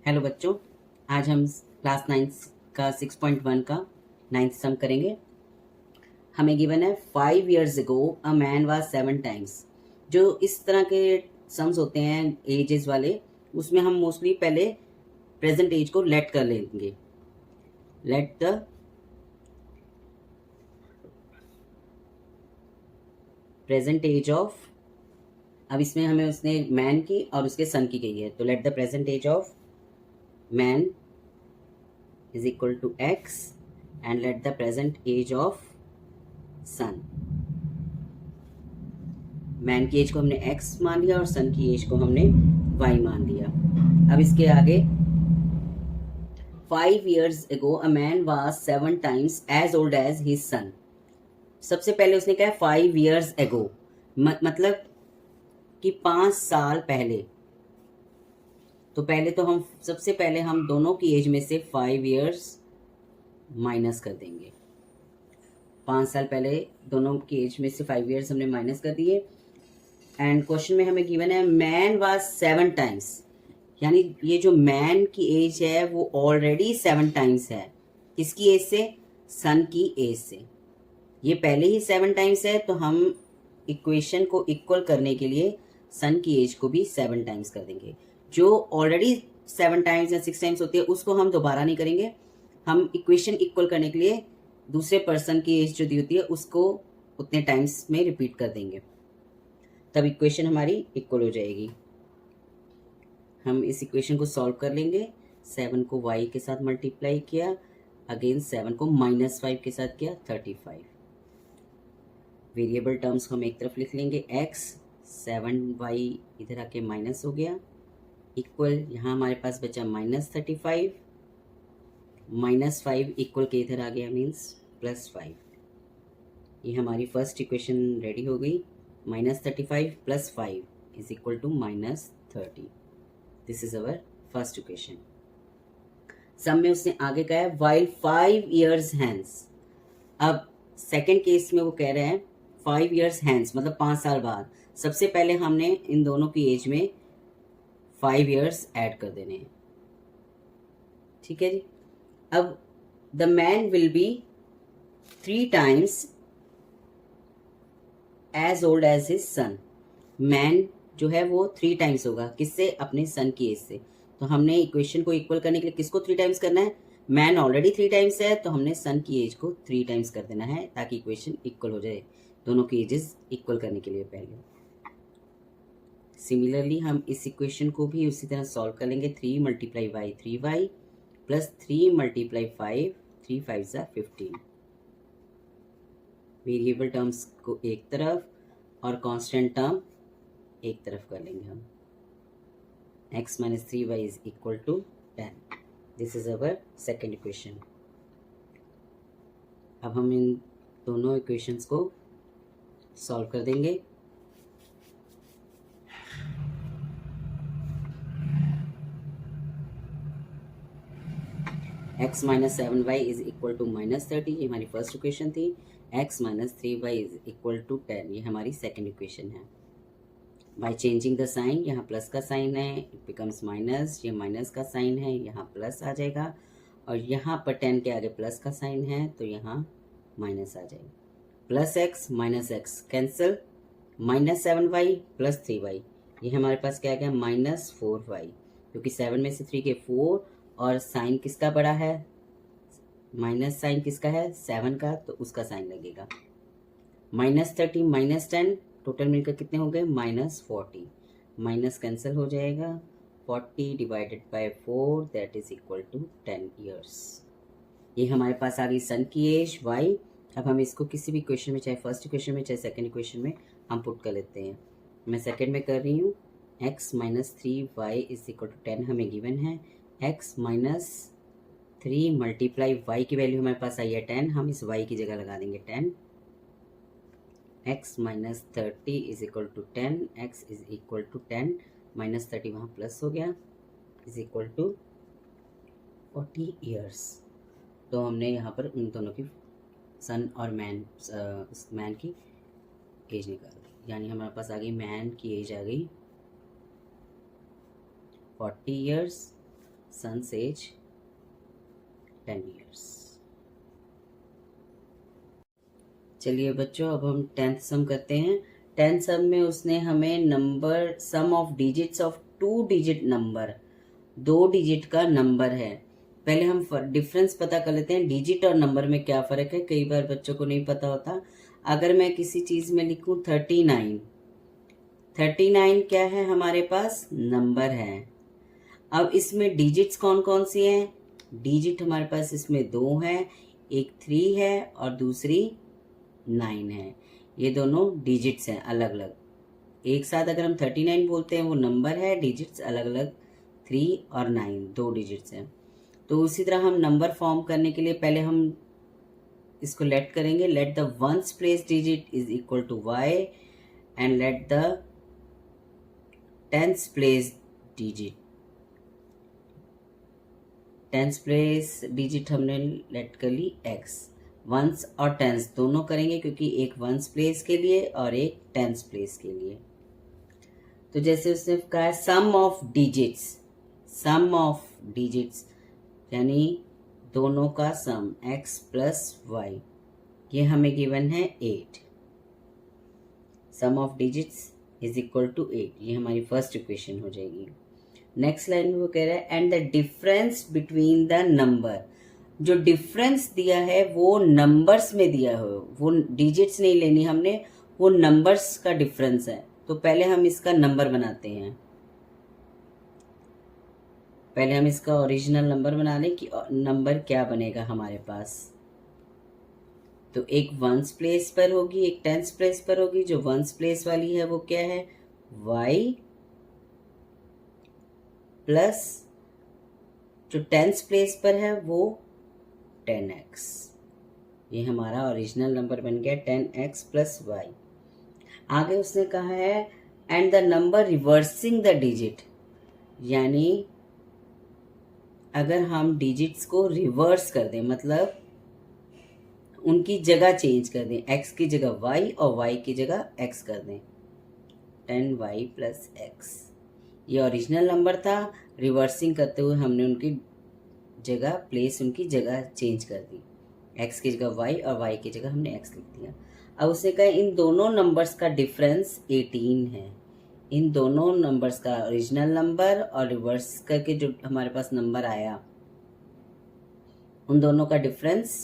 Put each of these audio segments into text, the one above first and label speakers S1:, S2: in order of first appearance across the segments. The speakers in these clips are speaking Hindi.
S1: हेलो बच्चों, आज हम क्लास 9 का 6.1 का 9th सम करेंगे। हमें गिवन है 5 years ago a man was 7 times। जो इस तरह के सम्स होते हैं एजेस वाले, उसमें हम मोस्टली पहले प्रेजेंट एज को लेट कर लेंगे। Let the present age of, अब इसमें हमें उसने मैन की और उसके सन की गई है, तो let the present age of man is equal to x and let the present age of son। Man की एज को हमने x मान लिया और सन की एज को हमने y मान लिया। अब इसके आगे 5 years ago a man was 7 times as old as his son। सबसे पहले उसने कहा 5 years ago, मतलब कि 5 साल पहले। तो पहले तो हम सबसे पहले हम दोनों की एज में से 5 years माइनस कर देंगे। 5 साल पहले दोनों की एज में से 5 years हमने माइनस कर दिए। एंड क्वेश्चन में हमें गिवन है मैन वाज 7 टाइम्स, यानी ये जो मैन की एज है वो ऑलरेडी 7 टाइम्स है। किसकी एज से? सन की एज से। ये पहले ही 7 टाइम्स है, तो हम इक्वेशन को इक्वल करने के लिए सन की एज को भी 7 टाइम्स कर देंगे। जो ऑलरेडी 7 टाइम्स या 6 टाइम्स होती है उसको हम दोबारा नहीं करेंगे। हम इक्वेशन इक्वल करने के लिए दूसरे पर्सन की एज जो दी होती है उसको उतने टाइम्स में रिपीट कर देंगे, तब इक्वेशन हमारी इक्वल हो जाएगी। हम इस इक्वेशन को सॉल्व कर लेंगे। 7 को y के साथ मल्टीप्लाई किया, अगेन 7 को -5 के साथ किया, 35। वेरिएबल टर्म्स को हम एक तरफ लिख लेंगे, x 7y इधर आके माइनस हो गया, इक्वल यहाँ हमारे पास बचा -35, -5 इक्वल के इधर आ गया, मीन्स +5। ये हमारी फर्स्ट इक्वेशन रेडी हो गई। -35 + 5 is equal to -30। This is our first equation. Sum में उसने आगे कहा है वाइल 5 years hence। अब सेकेंड केस में वो कह रहे हैं 5 years hence, मतलब 5 साल बाद। सबसे पहले हमने इन दोनों की एज में 5 years ऐड कर देने हैं, ठीक है जी। अब the man will be 3 times as old as his son. Man जो है वो 3 टाइम्स होगा, किससे? अपने सन की एज से। तो हमने इक्वेशन को इक्वल करने के लिए किसको 3 टाइम्स करना है? मैन ऑलरेडी 3 टाइम्स है, तो हमने सन की एज को 3 टाइम्स कर देना है ताकि इक्वेशन इक्वल हो जाए। दोनों की एजेस इक्वल करने के लिए पहले सिमिलरली हम इस इक्वेशन को भी उसी तरह सॉल्व कर लेंगे। 3 × y 3y + 3 × 5 3 5 = 15। वेरिएबल टर्म्स को एक तरफ और कांस्टेंट टर्म एक तरफ कर लेंगे हम। x - 3y = 10। This is our second equation. अब हम इन दोनों इक्वेशंस को सॉल्व कर देंगे। x - 7y = -30, ये हमारी फर्स्ट इक्वेशन थी। x - 3y = 10, ये हमारी सेकेंड इक्वेशन है। बाय चेंजिंग द साइन, यहाँ प्लस का साइन है, इट बिकम्स माइनस, ये माइनस का साइन है, यहाँ प्लस आ जाएगा, और यहाँ पर 10 के आगे प्लस का साइन है तो यहाँ माइनस आ जाएगा। +x -x cancel, -7y + 3y, ये हमारे पास क्या आ गया? -4y, क्योंकि 7 में से 3 के 4, और साइन किसका बड़ा है? माइनस साइन किसका है? 7 का, तो उसका साइन लगेगा। -30 - 10 टोटल मिलकर कितने हो गए? -40। माइनस कैंसिल हो जाएगा, 40 / 4 that is equal to 10 years। ये हमारे पास आ गई सन की एज y। अब हम इसको किसी भी इक्वेशन में, चाहे फर्स्ट इक्वेशन में चाहे सेकंड इक्वेशन में, हम पुट कर लेते हैं। मैं सेकंड में कर रही हूँ। x - 3y = 10 हमें गिवन है। x - 3 × y की वैल्यू हमारे पास आई है 10, हम इस y की जगह लगा देंगे 10। x - 30 = 10, x = 10, -30 वहाँ प्लस हो गया, = 40 years। तो हमने यहाँ पर उन दोनों की सन और मैन की एज निकाल दी, यानी हमारे पास आ गई मैन की एज आ गई 40 years son's age 10 years। चलिए बच्चों, अब हम 10th सम करते हैं। 10th सम में उसने हमें number sum of digits of 2 digit number, 2 digit का नंबर है। पहले हम डिफरेंस पता कर लेते हैं, डिजिट और नंबर में क्या फ़र्क है। कई बार बच्चों को नहीं पता होता। अगर मैं किसी चीज़ में लिखूं 39, 39 क्या है हमारे पास, नंबर है। अब इसमें डिजिट्स कौन कौन सी हैं? डिजिट हमारे पास इसमें 2 हैं, एक 3 है और दूसरी 9 है। ये दोनों डिजिट्स हैं अलग अलग। एक साथ अगर हम 39 बोलते हैं वो नंबर है, डिजिट्स अलग अलग 3 और 9 2 डिजिट्स हैं। तो उसी तरह हम नंबर फॉर्म करने के लिए पहले हम इसको लेट करेंगे, let the ones place digit is equal to y and let the tens place digit, tens place digit हमने लेट कर ली x। वंस और टेंस दोनों करेंगे क्योंकि एक वंस प्लेस के लिए और एक टेंस प्लेस के लिए। तो जैसे उसने कहा है sum of digits, sum of digits यानी दोनों का सम x प्लस वाई, ये हमें गिवन है 8। Sum of digits is equal to 8, ये हमारी फर्स्ट इक्वेशन हो जाएगी। नेक्स्ट लाइन में वो कह रहा है and the difference between the number, जो डिफरेंस दिया है वो नंबर्स में दिया हो, वो डिजिट्स नहीं लेनी हमने, वो नंबर्स का डिफरेंस है। तो पहले हम इसका नंबर बनाते हैं, पहले हम इसका ओरिजिनल नंबर बना लें कि नंबर क्या बनेगा हमारे पास। तो एक वंस प्लेस पर होगी, एक टेंस प्लेस पर होगी। जो वंस प्लेस वाली है वो क्या है, y प्लस जो टेंस प्लेस पर है वो 10x। ये हमारा ओरिजिनल नंबर बन गया 10x प्लस वाई। आगे उसने कहा है and the number reversing the digit, यानी अगर हम डिजिट्स को रिवर्स कर दें, मतलब उनकी जगह चेंज कर दें, x की जगह y और y की जगह x कर दें, 10y प्लस x। ये ओरिजिनल नंबर था, रिवर्सिंग करते हुए हमने उनकी जगह प्लेस, उनकी जगह चेंज कर दी, x की जगह y और y की जगह हमने x लिख दिया। अब उसने कहा इन दोनों नंबर्स का डिफरेंस 18 है। इन दोनों नंबर्स का ओरिजिनल नंबर और रिवर्स करके जो हमारे पास नंबर आया, उन दोनों का डिफरेंस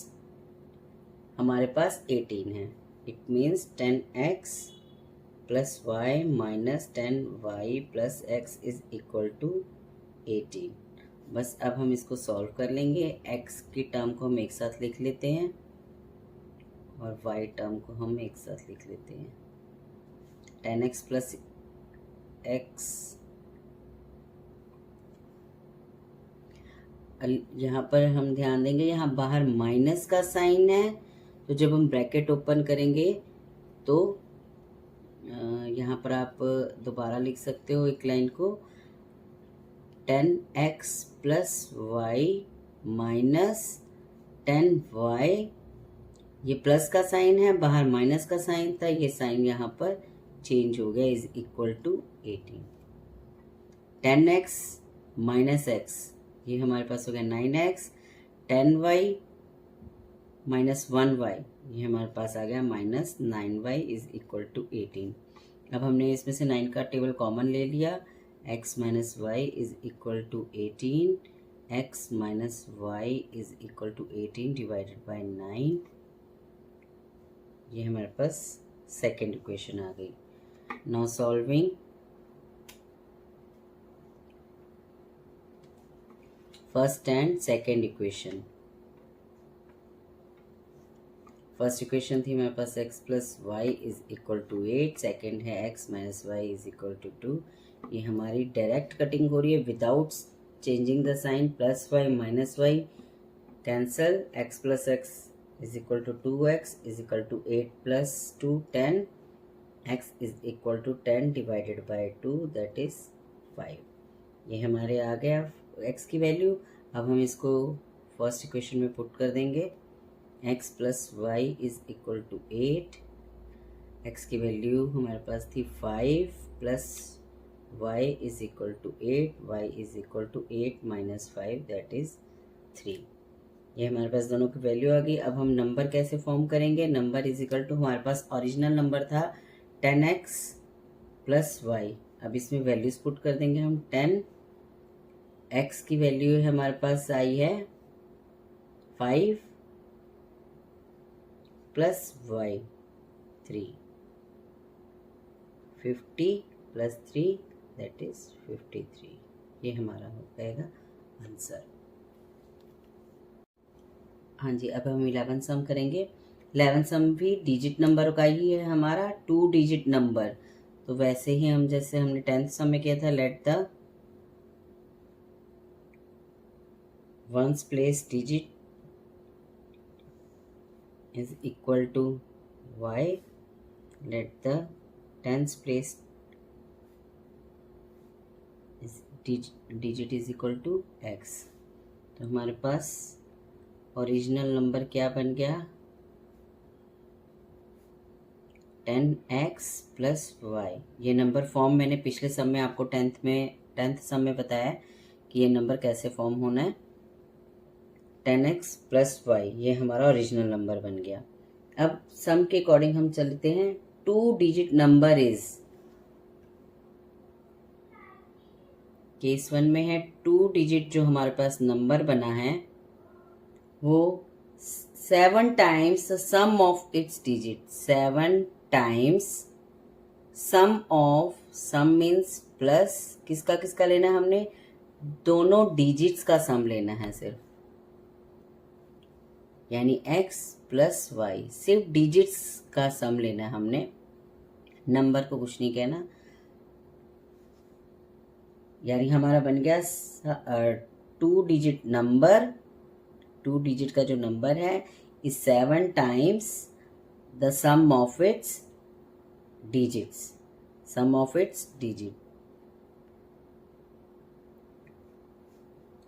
S1: हमारे पास 18 है। It means 10x plus y minus 10y plus x is equal to 18। बस अब हम इसको सॉल्व कर लेंगे। x की टर्म को हम एक साथ लिख लेते हैं और y टर्म को हम एक साथ लिख लेते हैं। 10x प्लस x, यहाँ पर हम ध्यान देंगे यहाँ बाहर माइनस का साइन है, तो जब हम ब्रैकेट ओपन करेंगे तो यहाँ पर आप दोबारा लिख सकते हो एक लाइन को, 10x plus y minus 10y, ये प्लस का साइन है, बाहर माइनस का साइन था, ये साइन यहाँ पर चेंज हो गया, is equal to 18। 10x minus x, ये हमारे पास हो गया 9x, 10y माइनस 1y, ये हमारे पास आ गया minus 9y is equal to 18। अब हमने इसमें से 9 का टेबल कॉमन ले लिया, x minus y is equal to 18, x minus y is equal to 18 divided by 9। ये हमारे पास सेकेंड इक्वेशन आ गई। Now solving first and second equation. First equation थी हमारे पास x plus y is equal to 8, second है x minus y is equal to 2। ये हमारी डायरेक्ट कटिंग हो रही है without changing the sign, plus y minus y cancel, x plus x is equal to 2x is equal to 8 plus 2 10, x is equal to 10 divided by 2 that is 5। ये हमारे आ गया x की वैल्यू। अब हम इसको फर्स्ट इक्वेशन में पुट कर देंगे, x plus y is equal to 8, x की वैल्यू हमारे पास थी 5 plus y is equal to 8, y is equal to 8 minus 5 that is 3। ये हमारे पास दोनों की वैल्यू आ गई। अब हम नंबर कैसे फॉर्म करेंगे? नंबर इज इक्वल टू, हमारे पास ओरिजिनल नंबर था 10x प्लस वाई। अब इसमें वैल्यूज पुट कर देंगे हम। 10x की वैल्यू हमारे पास आई है 5 plus y 3, 50 plus 3 that is 53। ये हमारा हो जाएगा आंसर। हाँ जी, अब हम 11 सम करेंगे। 11 सम भी डिजिट नंबर का ही है हमारा, 2 डिजिट नंबर। तो वैसे ही हम जैसे हमने 10th सम में किया था, let the ones place digit is equal to y, let the tens place digit is equal to x। तो हमारे पास ओरिजिनल नंबर क्या बन गया? 10x plus y. ये नंबर फॉर्म मैंने पिछले सम में आपको 10th सम में बताया कि ये नंबर कैसे फॉर्म होना है। 10x प्लस वाई ये हमारा ओरिजिनल नंबर बन गया। अब सम के अकॉर्डिंग हम चलते हैं। 2 डिजिट नंबर इज, केस 1 में है 2 डिजिट जो हमारे पास नंबर बना है वो 7 times sum of its digit. 7 times sum of, sum means plus किसका किसका लेना है हमने? दोनों डिजिट्स का सम लेना है सिर्फ, यानी x प्लस वाई, सिर्फ डिजिट्स का सम लेना है हमने, नंबर को कुछ नहीं कहना। यानी हमारा बन गया 2 डिजिट नंबर, 2 डिजिट का जो नंबर है is 7 times the sum of its digits, sum of its digit.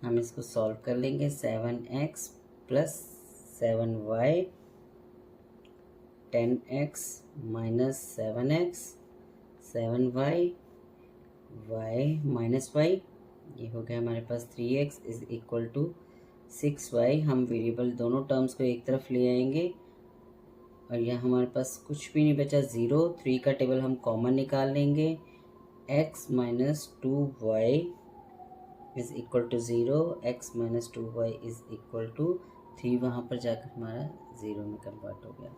S1: हम इसको सॉल्व कर लेंगे। 7x plus 7y, 10x minus 7x, 7y, y minus y, ये हो गया हमारे पास 3x is equal to 6y। हम वेरिएबल दोनों टर्म्स को एक तरफ ले आएंगे और यहाँ हमारे पास कुछ भी नहीं बचा, 0। 3 का टेबल हम कॉमन निकाल लेंगे। x minus 2y is equal to 0, x minus 2y is equal to 3, वहाँ पर जाकर हमारा 0 में कन्वर्ट हो गया।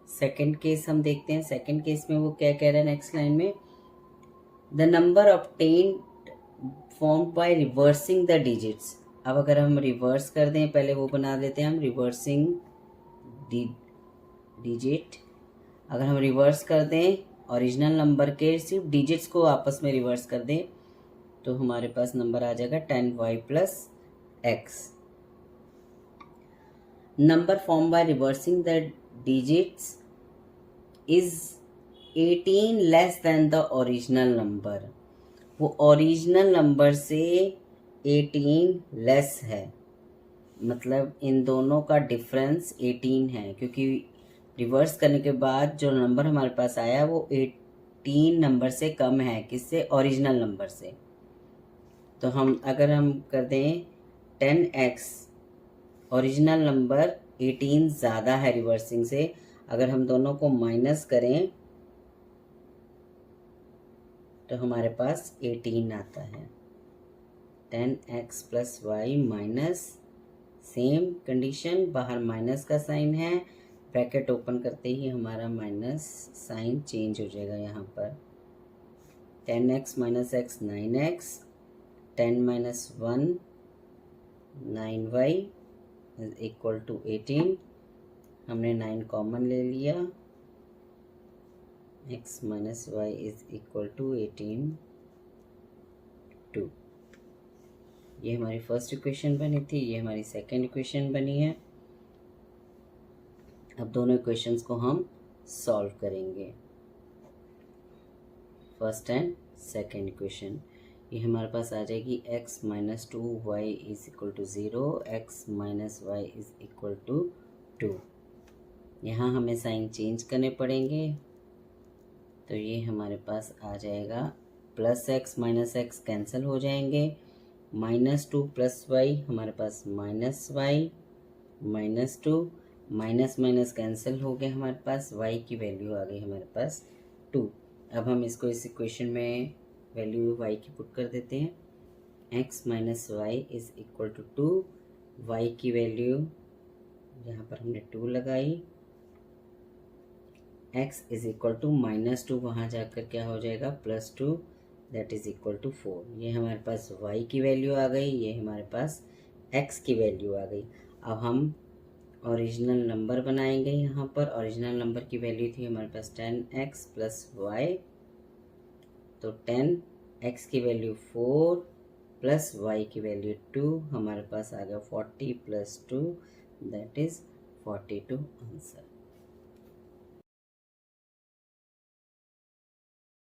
S1: सेकेंड केस हम देखते हैं। सेकेंड केस में वो क्या कह रहा है नेक्स्ट लाइन में? The number obtained formed by reversing the digits. अब अगर हम रिवर्स कर दें, पहले वो बना देते हैं हम रिवर्सिंग डिजिट। अगर हम रिवर्स कर दें ओरिजिनल नंबर के सिर्फ डिजिट्स को आपस में रिवर्स कर दें तो हमारे पास नंबर आ जाएगा 10y plus x। Number form by reversing the digits is 18 less than the original number. वो ओरिजिनल नंबर से 18 लेस है, मतलब इन दोनों का डिफरेंस 18 है, क्योंकि रिवर्स करने के बाद जो नंबर हमारे पास आया वो 18 नंबर से कम है, किससे? ओरिजिनल नंबर से। तो हम अगर हम कर दें 10x, ओरिजिनल नंबर 18 ज़्यादा है रिवर्सिंग से, अगर हम दोनों को माइनस करें तो हमारे पास 18 आता है। 10x plus y minus, same condition, बाहर माइनस का साइन है, ब्रैकेट ओपन करते ही हमारा माइनस साइन चेंज हो जाएगा यहाँ पर। 10x minus x 9x, 10 minus 1 9y is equal to 18। हमने 9 कॉमन ले लिया, x minus y is equal to 18 2। ये हमारी फर्स्ट इक्वेशन बनी थी, ये हमारी सेकेंड इक्वेशन बनी है। अब दोनों इक्वेशंस को हम सॉल्व करेंगे, फर्स्ट एंड सेकेंड इक्वेशन। ये हमारे पास आ जाएगी x minus 2y is equal to 0, x minus y is equal to 2। यहाँ हमें साइन चेंज करने पड़ेंगे, तो ये हमारे पास आ जाएगा plus x minus x cancel हो जाएंगे, -2 प्लस वाई हमारे पास -y, -2 माइनस माइनस कैंसिल हो गया, हमारे पास y की वैल्यू आ गई हमारे पास 2। अब हम इसको इस इक्वेशन में वैल्यू y की पुट कर देते हैं, x minus y is equal to 2, y की वैल्यू यहाँ पर हमने 2 लगाई, x इज इक्वल टू -2, वहाँ जाकर क्या हो जाएगा +2, दैट इज इक्वल टू 4। ये हमारे पास y की वैल्यू आ गई, ये हमारे पास x की वैल्यू आ गई। अब हम ओरिजिनल नंबर बनाएंगे, यहाँ पर ओरिजिनल नंबर की वैल्यू थी हमारे पास 10x प्लस वाई, तो 10x की वैल्यू 4 प्लस y की वैल्यू 2, हमारे पास आ गया 40 प्लस 2, दैट इज 42 आंसर।